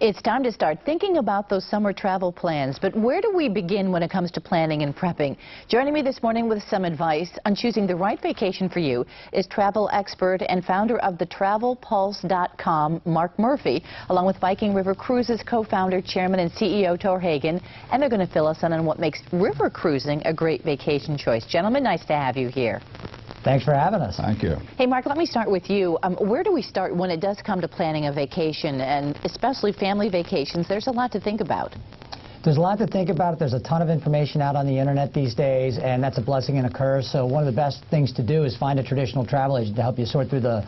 It's time to start thinking about those summer travel plans, but where do we begin when it comes to planning and prepping? Joining me this morning with some advice on choosing the right vacation for you is travel expert and founder of the travelpulse.com, Mark Murphy, along with Viking River Cruises co-founder, chairman, and CEO Tor Hagen, and they're going to fill us in on what makes river cruising a great vacation choice. Gentlemen, nice to have you here. Thanks for having us. Thank you. Hey, Mark, let me start with you. Where do we start when it does come to planning a vacation, and especially family vacations? There's a lot to think about. There's a lot to think about. There's a ton of information out on the internet these days, and that's a blessing and a curse. So one of the best things to do is find a traditional travel agent to help you sort through the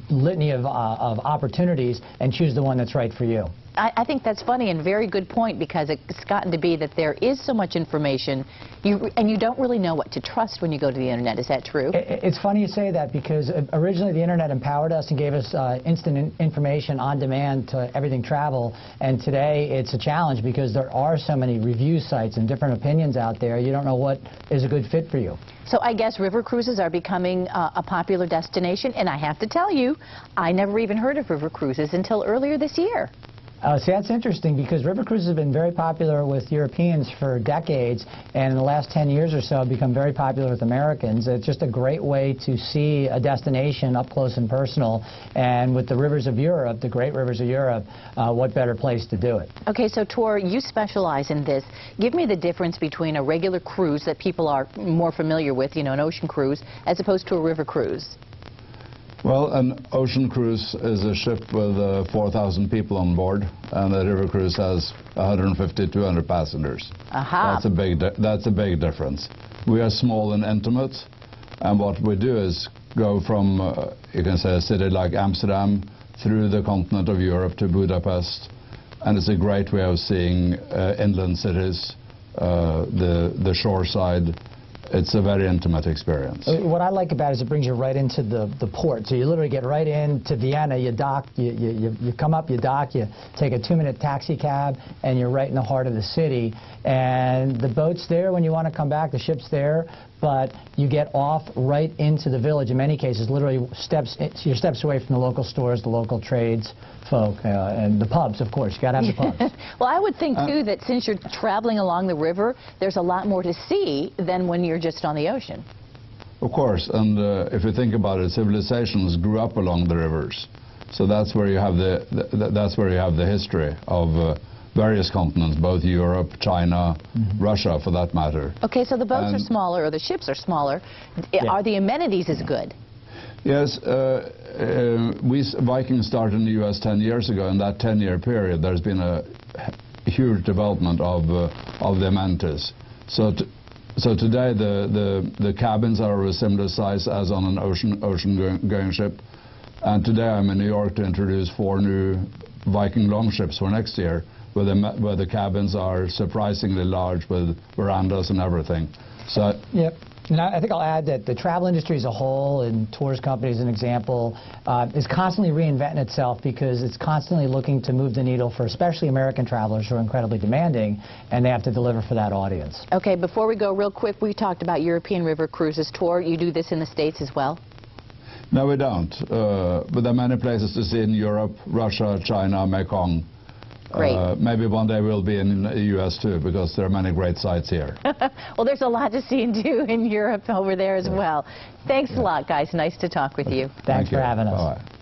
litany of opportunities and choose the one that's right for you. I think that's funny and very good point, because it's gotten to be that there is so much information and you don't really know what to trust when you go to the internet. Is that true? It's funny you say that, because originally the internet empowered us and gave us instant information on demand to everything travel, and today it's a challenge because there are so many review sites and different opinions out there. You don't know what is a good fit for you. So I guess river cruises are becoming a popular destination, and I have to tell you, I never even heard of river cruises until earlier this year. See, that's interesting, because river cruises have been very popular with Europeans for decades, and in the last 10 years or so have become very popular with Americans. It's just a great way to see a destination up close and personal, and with the rivers of Europe, the great rivers of Europe, what better place to do it? Okay, so Tor, you specialize in this. Give me the difference between a regular cruise that people are more familiar with, you know, an ocean cruise, as opposed to a river cruise. Well, an ocean cruise is a ship with 4,000 people on board, and a river cruise has 150, 200 passengers. Aha. That's a big difference. We are small and intimate, and what we do is go from, you can say, a city like Amsterdam through the continent of Europe to Budapest, and it's a great way of seeing inland cities, the shore side. It's a very intimate experience. What I like about it is it brings you right into the port. So you literally get right into Vienna, you dock, you come up, you dock, you take a 2-minute taxi cab, and you're right in the heart of the city. And the boat's there when you want to come back, the ship's there, but you get off right into the village, in many cases, literally you're steps away from the local stores, the local trades folk, and the pubs, of course. You got to have the pubs. Well, I would think, too, that since you're traveling along the river, there's a lot more to see than when you're just on the ocean. Of course, and if you think about it, civilizations grew up along the rivers. So that's where you have the history of various continents, both Europe, China, Russia, for that matter. Okay, so the boats are smaller, or the ships are smaller. Yeah. Are the amenities as good? Yes, we Vikings started in the U.S. 10 years ago. In that 10-year period, there's been a huge development of the amenities. So today, the cabins are of a similar size as on an ocean-going ship. And today, I'm in New York to introduce 4 new Viking longships for next year, where the cabins are surprisingly large with verandas and everything. So. Yep. And I think I'll add that the travel industry as a whole, and tours company as an example, is constantly reinventing itself, because it's constantly looking to move the needle for especially American travelers who are incredibly demanding, and they have to deliver for that audience. Okay, before we go, real quick, we talked about European river cruises. Tor, you do this in the States as well? No, we don't. But there are many places to see in Europe, Russia, China, Mekong. Great. Maybe one day we'll be in the U.S. too, because there are many great sites here. Well, there's a lot to see and do in Europe over there as well. Thanks a lot, guys. Nice to talk with you. Thanks for having us. Bye.